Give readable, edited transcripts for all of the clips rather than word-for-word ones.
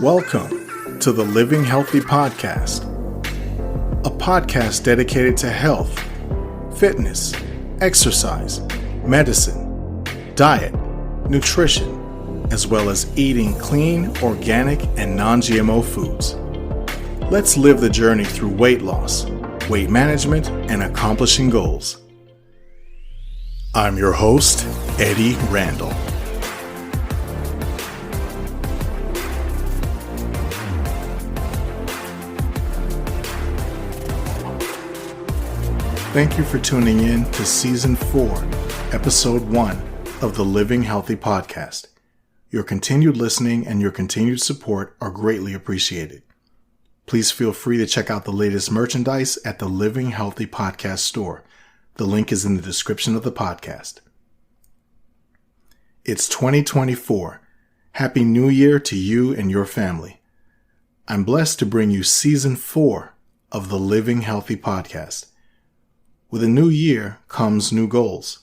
Welcome to the Living Healthy Podcast, a podcast dedicated to health, fitness, exercise, medicine, diet, nutrition, as well as eating clean, organic, and non-GMO foods. Let's live the journey through weight loss, weight management, and accomplishing goals. I'm your host, Eddie Randall. Thank you for tuning in to Season 4, Episode 1 of the Living Healthy Podcast. Your continued listening and your continued support are greatly appreciated. Please feel free to check out the latest merchandise at the Living Healthy Podcast store. The link is in the description of the podcast. It's 2024. Happy New Year to you and your family. I'm blessed to bring you Season 4 of the Living Healthy Podcast. With a new year comes new goals,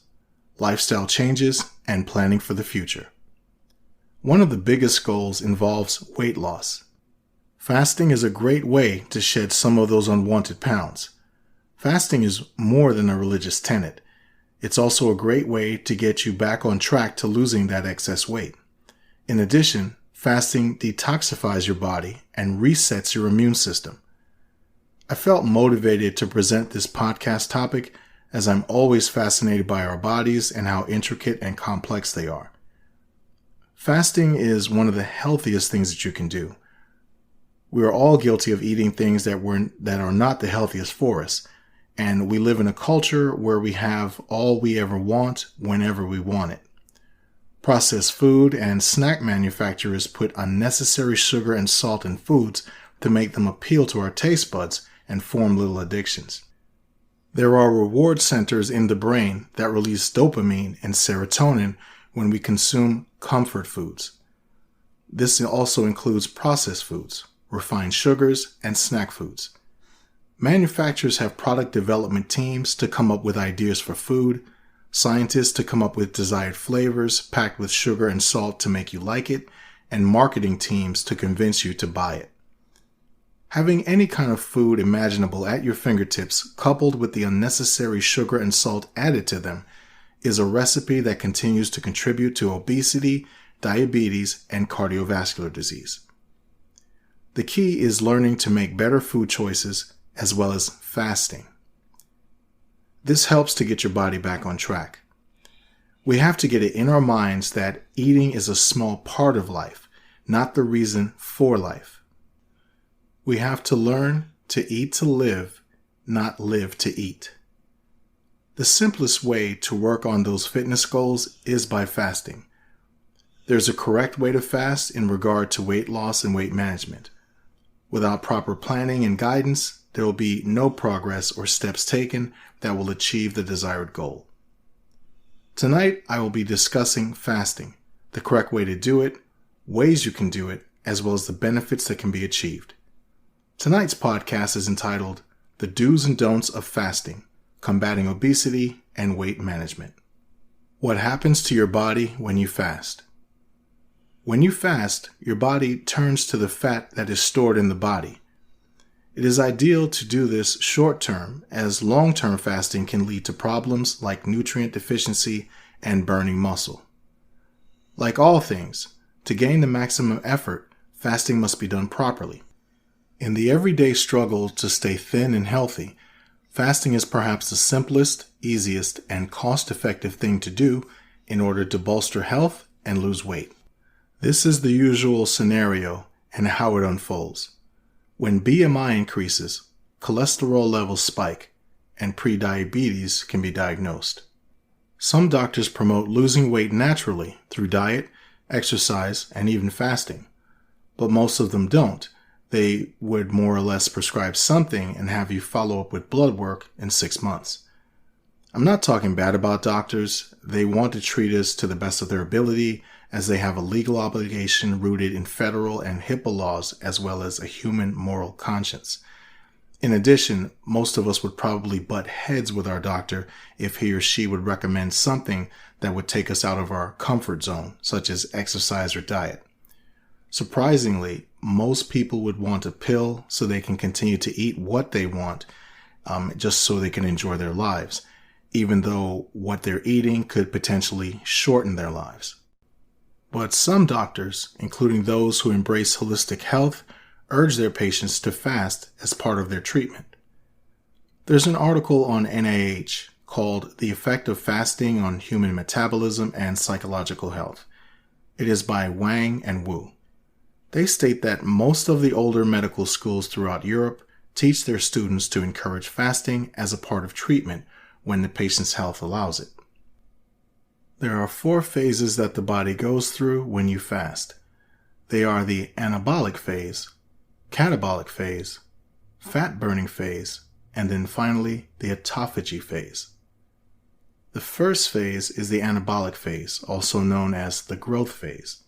lifestyle changes, and planning for the future. One of the biggest goals involves weight loss. Fasting is a great way to shed some of those unwanted pounds. Fasting is more than a religious tenet. It's also a great way to get you back on track to losing that excess weight. In addition, fasting detoxifies your body and resets your immune system. I felt motivated to present this podcast topic as I'm always fascinated by our bodies and how intricate and complex they are. Fasting is one of the healthiest things that you can do. We are all guilty of eating things that are not the healthiest for us, and we live in a culture where we have all we ever want whenever we want it. Processed food and snack manufacturers put unnecessary sugar and salt in foods to make them appeal to our taste buds and form little addictions. There are reward centers in the brain that release dopamine and serotonin when we consume comfort foods. This also includes processed foods, refined sugars, and snack foods. Manufacturers have product development teams to come up with ideas for food, scientists to come up with desired flavors packed with sugar and salt to make you like it, and marketing teams to convince you to buy it. Having any kind of food imaginable at your fingertips, coupled with the unnecessary sugar and salt added to them, is a recipe that continues to contribute to obesity, diabetes, and cardiovascular disease. The key is learning to make better food choices as well as fasting. This helps to get your body back on track. We have to get it in our minds that eating is a small part of life, not the reason for life. We have to learn to eat to live, not live to eat. The simplest way to work on those fitness goals is by fasting. There's a correct way to fast in regard to weight loss and weight management. Without proper planning and guidance, there will be no progress or steps taken that will achieve the desired goal. Tonight, I will be discussing fasting, the correct way to do it, ways you can do it, as well as the benefits that can be achieved. Tonight's podcast is entitled The Do's and Don'ts of Fasting, Combating Obesity and Weight Management. What happens to your body when you fast? When you fast, your body turns to the fat that is stored in the body. It is ideal to do this short-term, as long-term fasting can lead to problems like nutrient deficiency and burning muscle. Like all things, to gain the maximum effort, fasting must be done properly. In the everyday struggle to stay thin and healthy, fasting is perhaps the simplest, easiest, and cost-effective thing to do in order to bolster health and lose weight. This is the usual scenario and how it unfolds. When BMI increases, cholesterol levels spike, and prediabetes can be diagnosed. Some doctors promote losing weight naturally through diet, exercise, and even fasting, but most of them don't. They would more or less prescribe something and have you follow up with blood work in 6 months. I'm not talking bad about doctors. They want to treat us to the best of their ability, as they have a legal obligation rooted in federal and HIPAA laws, as well as a human moral conscience. In addition, most of us would probably butt heads with our doctor if he or she would recommend something that would take us out of our comfort zone, such as exercise or diet. Surprisingly, most people would want a pill so they can continue to eat what they want, just so they can enjoy their lives, even though what they're eating could potentially shorten their lives. But some doctors, including those who embrace holistic health, urge their patients to fast as part of their treatment. There's an article on NIH called The Effect of Fasting on Human Metabolism and Psychological Health. It is by Wang and Wu. They state that most of the older medical schools throughout Europe teach their students to encourage fasting as a part of treatment when the patient's health allows it. There are 4 phases that the body goes through when you fast. They are the anabolic phase, catabolic phase, fat-burning phase, and then finally the autophagy phase. The first phase is the anabolic phase, also known as the growth phase.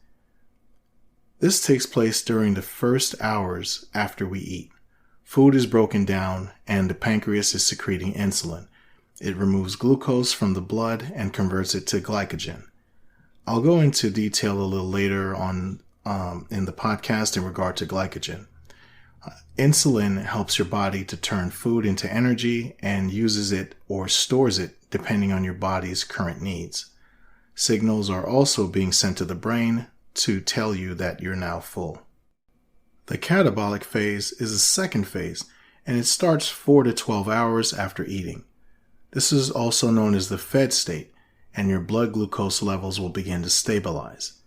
This takes place during the first hours after we eat. Food is broken down and the pancreas is secreting insulin. It removes glucose from the blood and converts it to glycogen. I'll go into detail a little later on in the podcast in regard to glycogen. Insulin helps your body to turn food into energy and uses it or stores it depending on your body's current needs. Signals are also being sent to the brain to tell you that you're now full. The catabolic phase is the second phase, and it starts 4 to 12 hours after eating. This is also known as the fed state, and your blood glucose levels will begin to stabilize.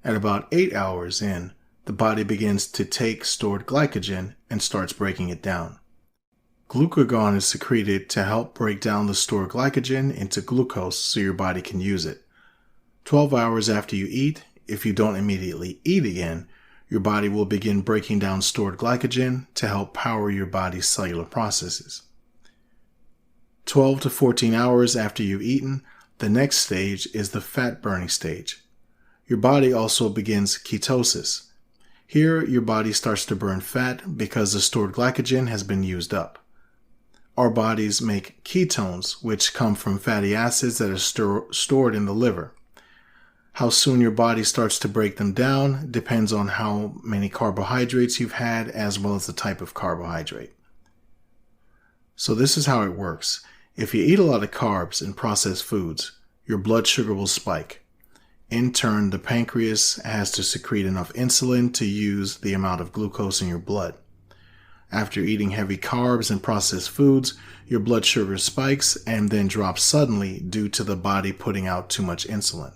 At about 8 hours in, the body begins to take stored glycogen and starts breaking it down. Glucagon is secreted to help break down the stored glycogen into glucose so your body can use it. 12 hours after you eat, if you don't immediately eat again, your body will begin breaking down stored glycogen to help power your body's cellular processes. 12 to 14 hours after you've eaten, the next stage is the fat burning stage. Your body also begins ketosis. Here, your body starts to burn fat because the stored glycogen has been used up. Our bodies make ketones, which come from fatty acids that are stored in the liver. How soon your body starts to break them down depends on how many carbohydrates you've had as well as the type of carbohydrate. So this is how it works. If you eat a lot of carbs and processed foods, your blood sugar will spike. In turn, the pancreas has to secrete enough insulin to use the amount of glucose in your blood. After eating heavy carbs and processed foods, your blood sugar spikes and then drops suddenly due to the body putting out too much insulin.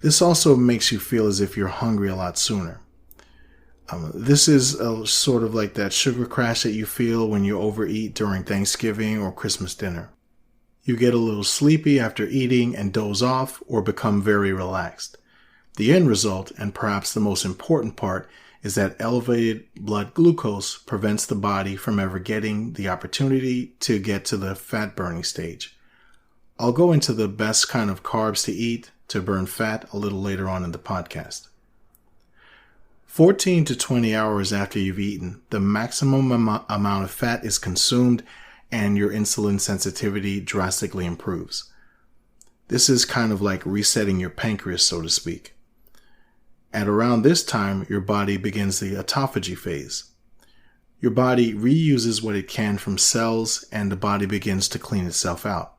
This also makes you feel as if you're hungry a lot sooner. This is sort of like that sugar crash that you feel when you overeat during Thanksgiving or Christmas dinner. You get a little sleepy after eating and doze off or become very relaxed. The end result, and perhaps the most important part, is that elevated blood glucose prevents the body from ever getting the opportunity to get to the fat burning stage. I'll go into the best kind of carbs to eat to burn fat a little later on in the podcast. 14 to 20 hours after you've eaten, the maximum amount of fat is consumed and your insulin sensitivity drastically improves. This is kind of like resetting your pancreas, so to speak. At around this time, your body begins the autophagy phase. Your body reuses what it can from cells and the body begins to clean itself out.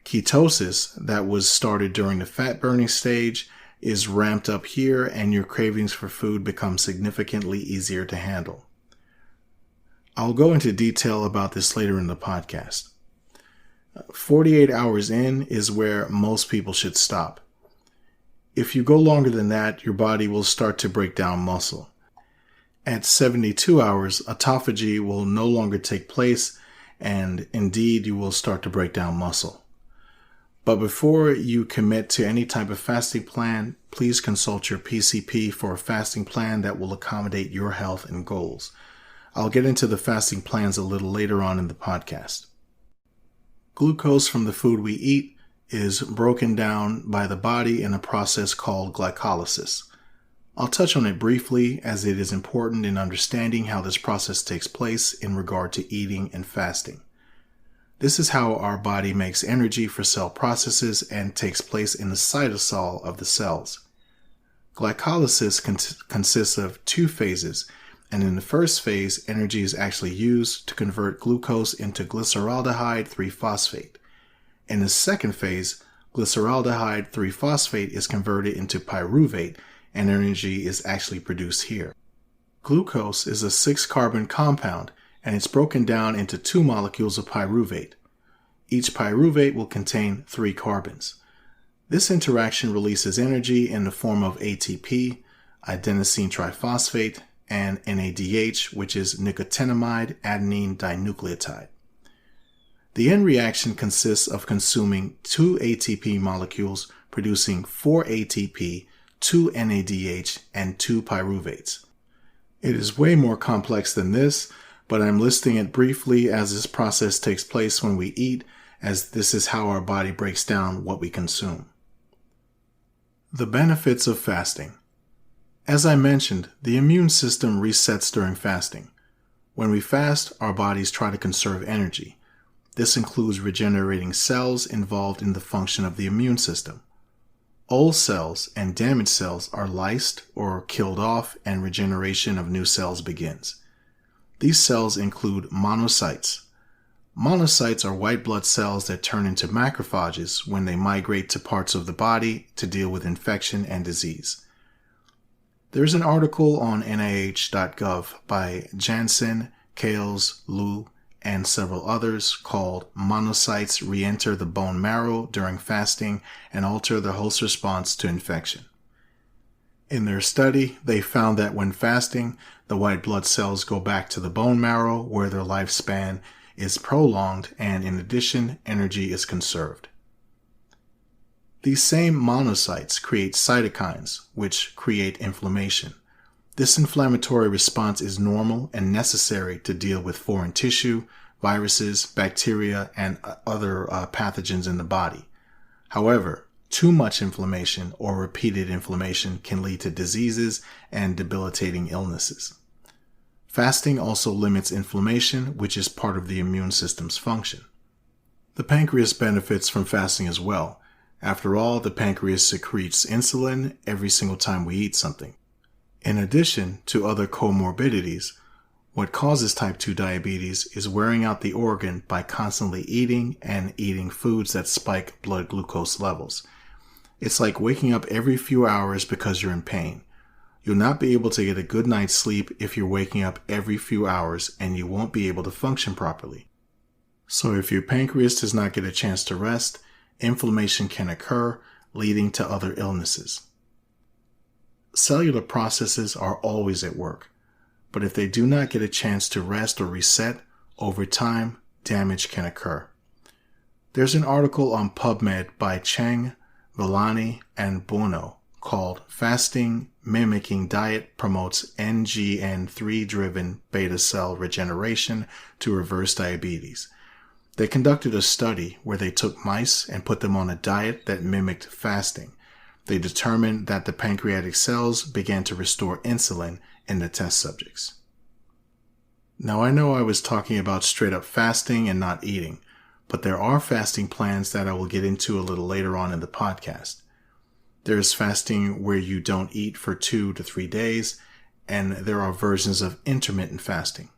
Ketosis, that was started during the fat burning stage, is ramped up here and your cravings for food become significantly easier to handle. I'll go into detail about this later in the podcast. 48 hours in is where most people should stop. If you go longer than that, your body will start to break down muscle. At 72 hours, autophagy will no longer take place, and indeed you will start to break down muscle. But before you commit to any type of fasting plan, please consult your PCP for a fasting plan that will accommodate your health and goals. I'll get into the fasting plans a little later on in the podcast. Glucose from the food we eat is broken down by the body in a process called glycolysis. I'll touch on it briefly as it is important in understanding how this process takes place in regard to eating and fasting. This is how our body makes energy for cell processes and takes place in the cytosol of the cells. Glycolysis consists of two phases, and in the first phase, energy is actually used to convert glucose into glyceraldehyde 3-phosphate. In the second phase, glyceraldehyde 3-phosphate is converted into pyruvate, and energy is actually produced here. Glucose is a 6-carbon compound, and it's broken down into 2 molecules of pyruvate. Each pyruvate will contain 3 carbons. This interaction releases energy in the form of ATP, adenosine triphosphate, and NADH, which is nicotinamide adenine dinucleotide. The end reaction consists of consuming 2 ATP molecules producing 4 ATP, 2 NADH, and 2 pyruvates. It is way more complex than this, but I'm listing it briefly as this process takes place when we eat, as this is how our body breaks down what we consume. The benefits of fasting. As I mentioned, the immune system resets during fasting. When we fast, our bodies try to conserve energy. This includes regenerating cells involved in the function of the immune system. Old cells and damaged cells are lysed or killed off, and regeneration of new cells begins. These cells include monocytes. Monocytes are white blood cells that turn into macrophages when they migrate to parts of the body to deal with infection and disease. There's an article on NIH.gov by Jansen, Kales, Liu, and several others called Monocytes Re-enter the Bone Marrow During Fasting and Alter the Host Response to Infection. In their study, they found that when fasting, the white blood cells go back to the bone marrow where their lifespan is prolonged, and in addition, energy is conserved. These same monocytes create cytokines, which create inflammation. This inflammatory response is normal and necessary to deal with foreign tissue, viruses, bacteria, and other pathogens in the body. However, too much inflammation or repeated inflammation can lead to diseases and debilitating illnesses. Fasting also limits inflammation, which is part of the immune system's function. The pancreas benefits from fasting as well. After all, the pancreas secretes insulin every single time we eat something. In addition to other comorbidities, what causes type 2 diabetes is wearing out the organ by constantly eating and eating foods that spike blood glucose levels. It's like waking up every few hours because you're in pain. You'll not be able to get a good night's sleep if you're waking up every few hours, and you won't be able to function properly. So if your pancreas does not get a chance to rest, inflammation can occur, leading to other illnesses. Cellular processes are always at work, but if they do not get a chance to rest or reset, over time, damage can occur. There's an article on PubMed by Cheng, Villani, and Buono called Fasting Mimicking Diet Promotes NGN3-Driven Beta Cell Regeneration to Reverse Diabetes. They conducted a study where they took mice and put them on a diet that mimicked fasting. They determined that the pancreatic cells began to restore insulin in the test subjects. Now, I know I was talking about straight up fasting and not eating, but there are fasting plans that I will get into a little later on in the podcast. There's fasting where you don't eat for 2 to 3 days, and there are versions of intermittent fasting.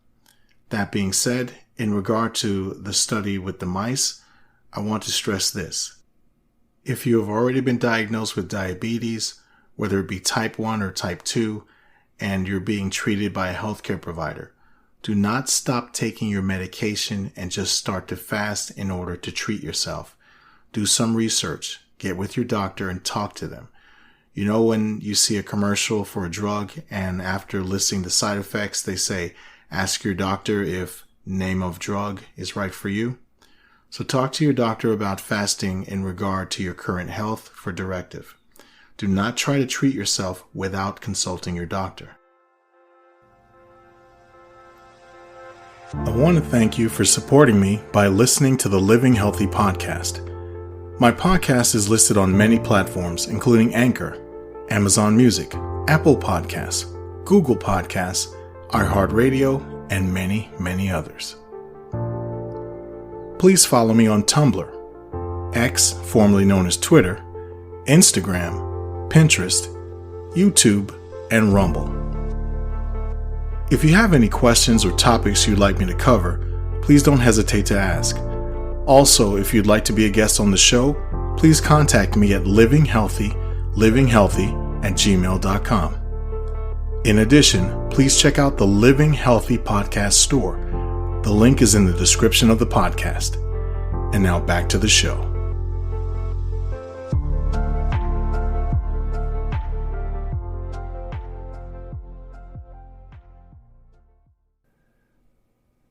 That being said, in regard to the study with the mice, I want to stress this. If you have already been diagnosed with diabetes, whether it be type 1 or type 2, and you're being treated by a healthcare provider, do not stop taking your medication and just start to fast in order to treat yourself. Do some research, get with your doctor and talk to them. You know when you see a commercial for a drug and after listing the side effects, they say, ask your doctor if name of drug is right for you? So talk to your doctor about fasting in regard to your current health for directive. Do not try to treat yourself without consulting your doctor. I want to thank you for supporting me by listening to the Living Healthy podcast. My podcast is listed on many platforms, including Anchor, Amazon Music, Apple Podcasts, Google Podcasts, iHeartRadio, and many, many others. Please follow me on Tumblr, X, formerly known as Twitter, Instagram, Pinterest, YouTube, and Rumble. If you have any questions or topics you'd like me to cover, please don't hesitate to ask. Also, if you'd like to be a guest on the show, please contact me at livinghealthy@gmail.com. In addition, please check out the Living Healthy Podcast store. The link is in the description of the podcast. And now back to the show.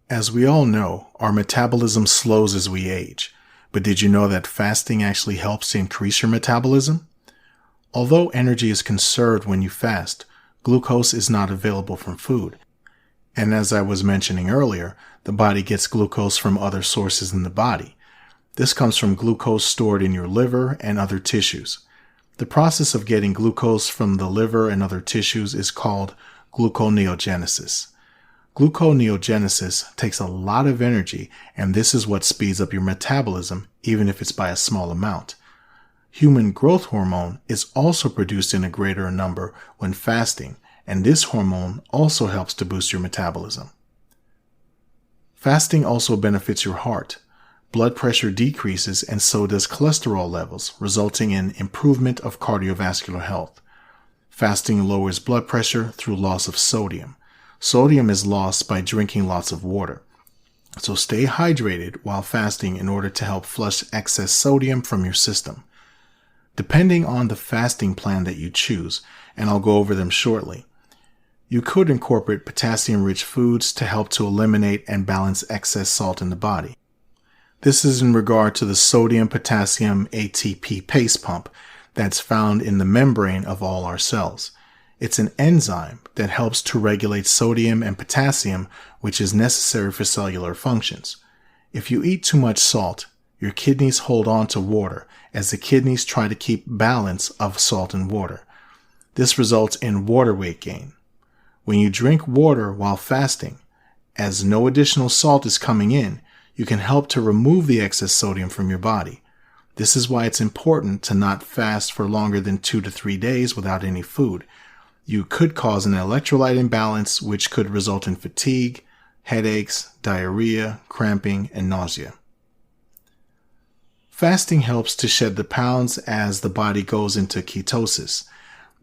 As we all know, our metabolism slows as we age. But did you know that fasting actually helps to increase your metabolism? Although energy is conserved when you fast, glucose is not available from food. And as I was mentioning earlier, the body gets glucose from other sources in the body. This comes from glucose stored in your liver and other tissues. The process of getting glucose from the liver and other tissues is called gluconeogenesis. Gluconeogenesis takes a lot of energy, and this is what speeds up your metabolism, even if it's by a small amount. Human growth hormone is also produced in a greater number when fasting, and this hormone also helps to boost your metabolism. Fasting also benefits your heart. Blood pressure decreases, and so does cholesterol levels, resulting in improvement of cardiovascular health. Fasting lowers blood pressure through loss of sodium. Sodium is lost by drinking lots of water. So stay hydrated while fasting in order to help flush excess sodium from your system. Depending on the fasting plan that you choose, and I'll go over them shortly, you could incorporate potassium-rich foods to help to eliminate and balance excess salt in the body. This is in regard to the sodium-potassium ATP paste pump that's found in the membrane of all our cells. It's an enzyme that helps to regulate sodium and potassium, which is necessary for cellular functions. If you eat too much salt, your kidneys hold on to water as the kidneys try to keep balance of salt and water. This results in water weight gain. When you drink water while fasting, as no additional salt is coming in, you can help to remove the excess sodium from your body. This is why it's important to not fast for longer than 2 to 3 days without any food. You could cause an electrolyte imbalance, which could result in fatigue, headaches, diarrhea, cramping, and nausea. Fasting helps to shed the pounds as the body goes into ketosis.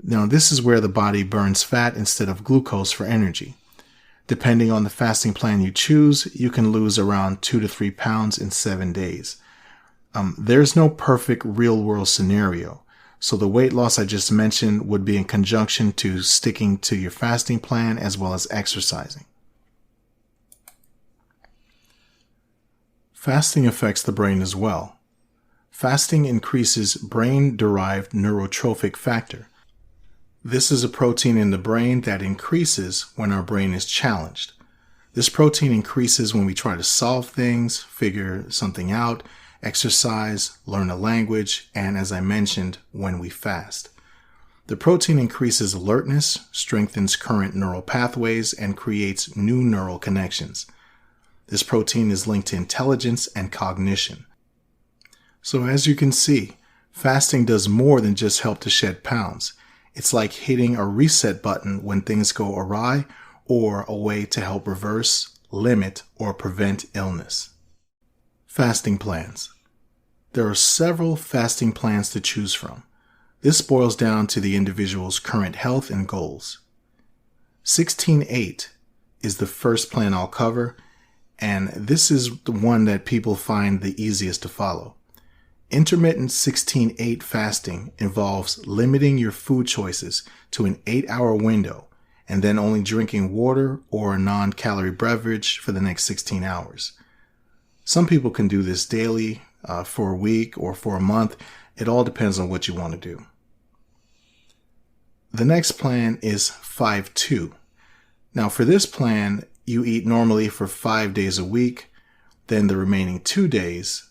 Now, this is where the body burns fat instead of glucose for energy. Depending on the fasting plan you choose, you can lose around 2 to 3 pounds in 7 days. There's no perfect real-world scenario. So the weight loss I just mentioned would be in conjunction to sticking to your fasting plan as well as exercising. Fasting affects the brain as well. Fasting increases brain-derived neurotrophic factor. This is a protein in the brain that increases when our brain is challenged. This protein increases when we try to solve things, figure something out, exercise, learn a language, and as I mentioned, when we fast. The protein increases alertness, strengthens current neural pathways, and creates new neural connections. This protein is linked to intelligence and cognition. So as you can see, fasting does more than just help to shed pounds. It's like hitting a reset button when things go awry, or a way to help reverse, limit, or prevent illness. Fasting plans. There are several fasting plans to choose from. This boils down to the individual's current health and goals. 16-8 is the first plan I'll cover, and this is the one that people find the easiest to follow. Intermittent 16-8 fasting involves limiting your food choices to an 8-hour window and then only drinking water or a non-calorie beverage for the next 16 hours. Some people can do this daily, for a week or for a month. It all depends on what you want to do. The next plan is 5-2. Now for this plan, you eat normally for 5 days a week. Then the remaining 2 days,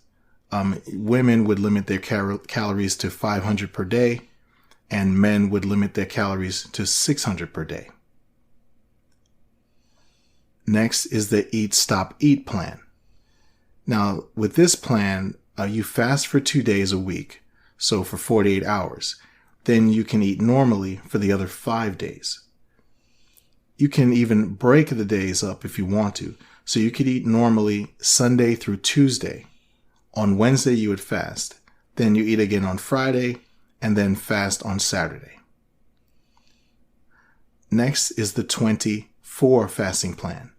women would limit their calories to 500 per day. and men would limit their calories to 600 per day. Next is the Eat Stop Eat plan. Now, with this plan, you fast for 2 days a week, so for 48 hours. Then you can eat normally for the other 5 days. You can even break the days up if you want to. So you could eat normally Sunday through Tuesday. On Wednesday, you would fast. Then you eat again on Friday, and then fast on Saturday. Next is the 24 fasting plan.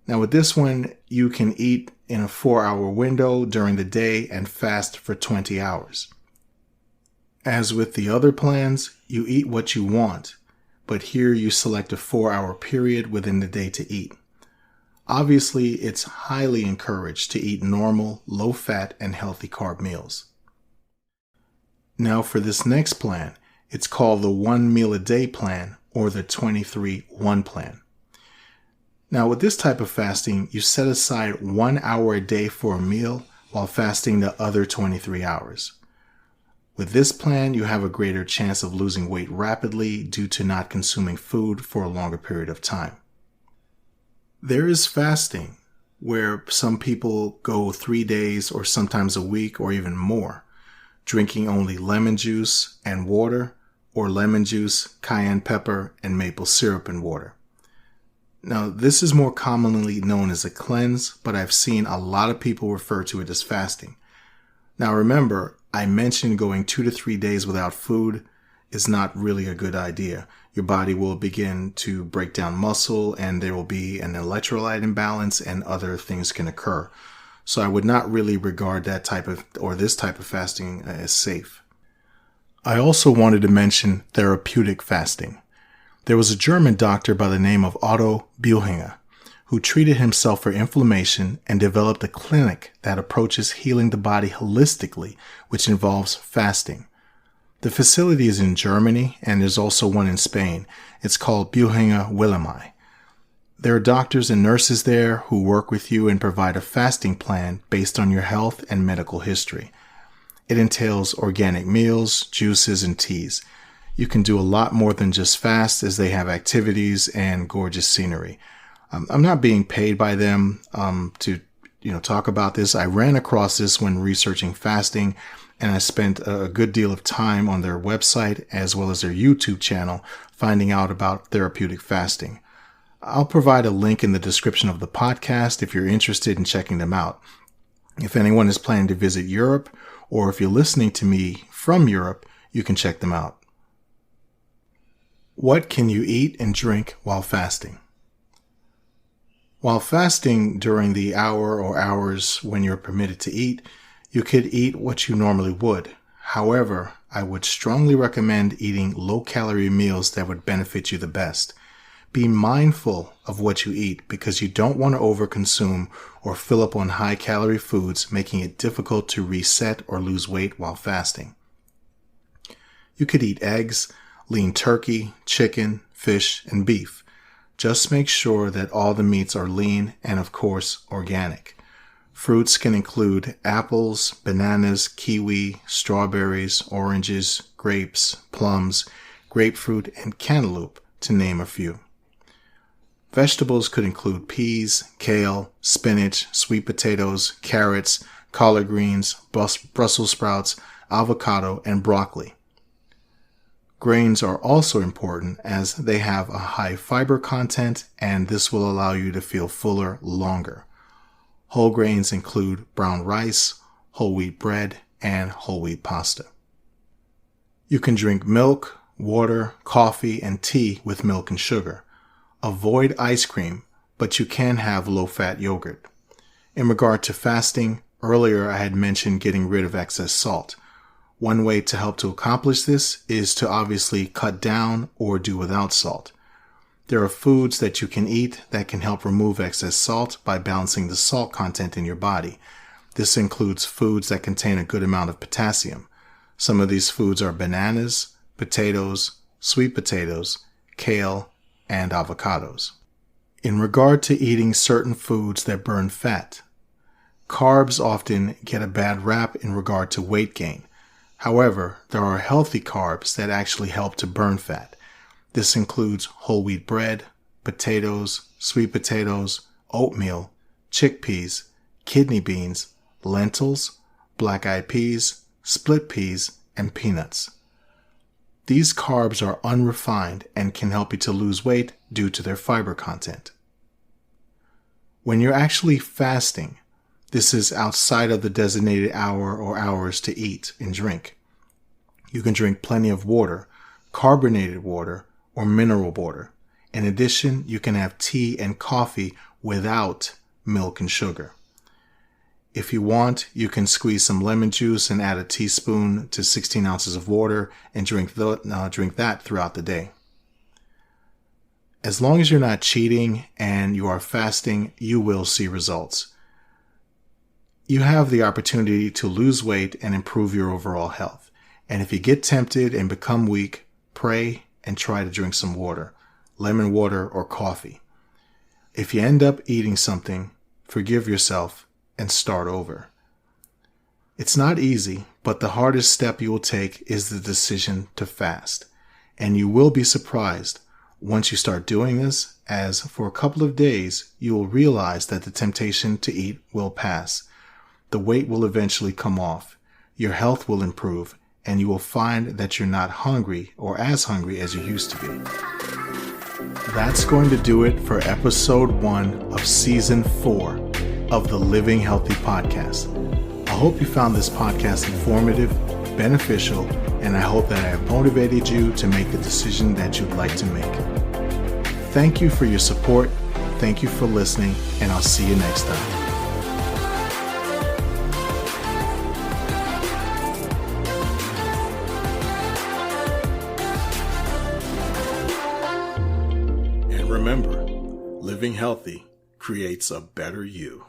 Now with this one, you can eat in a 4-hour window during the day and fast for 20 hours. As with the other plans, you eat what you want, but here you select a 4-hour period within the day to eat. Obviously, it's highly encouraged to eat normal, low-fat, and healthy carb meals. Now for this next plan, it's called the 1 meal a day plan or the 23-1 plan. Now with this type of fasting, you set aside 1 hour a day for a meal while fasting the other 23 hours. With this plan, you have a greater chance of losing weight rapidly due to not consuming food for a longer period of time. There is fasting where some people go 3 days or sometimes a week or even more, drinking only lemon juice and water, or lemon juice, cayenne pepper, and maple syrup and water. Now, this is more commonly known as a cleanse, but I've seen a lot of people refer to it as fasting. Now remember, I mentioned going 2 to 3 days without food is not really a good idea. Your body will begin to break down muscle and there will be an electrolyte imbalance and other things can occur. So I would not really regard that type of this type of fasting as safe. I also wanted to mention therapeutic fasting. There was a German doctor by the name of Otto Buchinger who treated himself for inflammation and developed a clinic that approaches healing the body holistically, which involves fasting. The facility is in Germany and there's also one in Spain. It's called Buchinger Wilhelmai. There are doctors and nurses there who work with you and provide a fasting plan based on your health and medical history. It entails organic meals, juices, and teas. You can do a lot more than just fast as they have activities and gorgeous scenery. I'm not being paid by them to talk about this. I ran across this when researching fasting, and I spent a good deal of time on their website as well as their YouTube channel finding out about therapeutic fasting. I'll provide a link in the description of the podcast if you're interested in checking them out. If anyone is planning to visit Europe, or if you're listening to me from Europe, you can check them out. What can you eat and drink while fasting? While fasting during the hour or hours when you're permitted to eat, you could eat what you normally would. However, I would strongly recommend eating low-calorie meals that would benefit you the best. Be mindful of what you eat because you don't want to overconsume or fill up on high-calorie foods, making it difficult to reset or lose weight while fasting. You could eat eggs, lean turkey, chicken, fish, and beef. Just make sure that all the meats are lean and, of course, organic. Fruits can include apples, bananas, kiwi, strawberries, oranges, grapes, plums, grapefruit, and cantaloupe, to name a few. Vegetables could include peas, kale, spinach, sweet potatoes, carrots, collard greens, Brussels sprouts, avocado, and broccoli. Grains are also important as they have a high fiber content and this will allow you to feel fuller longer. Whole grains include brown rice, whole wheat bread, and whole wheat pasta. You can drink milk, water, coffee, and tea with milk and sugar. Avoid ice cream, but you can have low-fat yogurt. In regard to fasting, earlier I had mentioned getting rid of excess salt. One way to help to accomplish this is to obviously cut down or do without salt. There are foods that you can eat that can help remove excess salt by balancing the salt content in your body. This includes foods that contain a good amount of potassium. Some of these foods are bananas, potatoes, sweet potatoes, kale, and avocados. In regard to eating certain foods that burn fat, carbs often get a bad rap in regard to weight gain. However, there are healthy carbs that actually help to burn fat. This includes whole wheat bread, potatoes, sweet potatoes, oatmeal, chickpeas, kidney beans, lentils, black-eyed peas, split peas, and peanuts. These carbs are unrefined and can help you to lose weight due to their fiber content. When you're actually fasting, this is outside of the designated hour or hours to eat and drink. You can drink plenty of water, carbonated water, or mineral water. In addition, you can have tea and coffee without milk and sugar. If you want, you can squeeze some lemon juice and add a teaspoon to 16 ounces of water and drink that throughout the day. As long as you're not cheating and you are fasting, you will see results. You have the opportunity to lose weight and improve your overall health. And if you get tempted and become weak, pray and try to drink some water, lemon water or coffee. If you end up eating something, forgive yourself and start over. It's not easy, but the hardest step you will take is the decision to fast. And you will be surprised once you start doing this, as for a couple of days, you will realize that the temptation to eat will pass. The weight will eventually come off. Your health will improve, and you will find that you're not hungry or as hungry as you used to be. That's going to do it for episode 1 of season 4 of the Living Healthy podcast. I hope you found this podcast informative, beneficial, and I hope that I have motivated you to make the decision that you'd like to make. Thank you for your support. Thank you for listening, and I'll see you next time. And remember, living healthy creates a better you.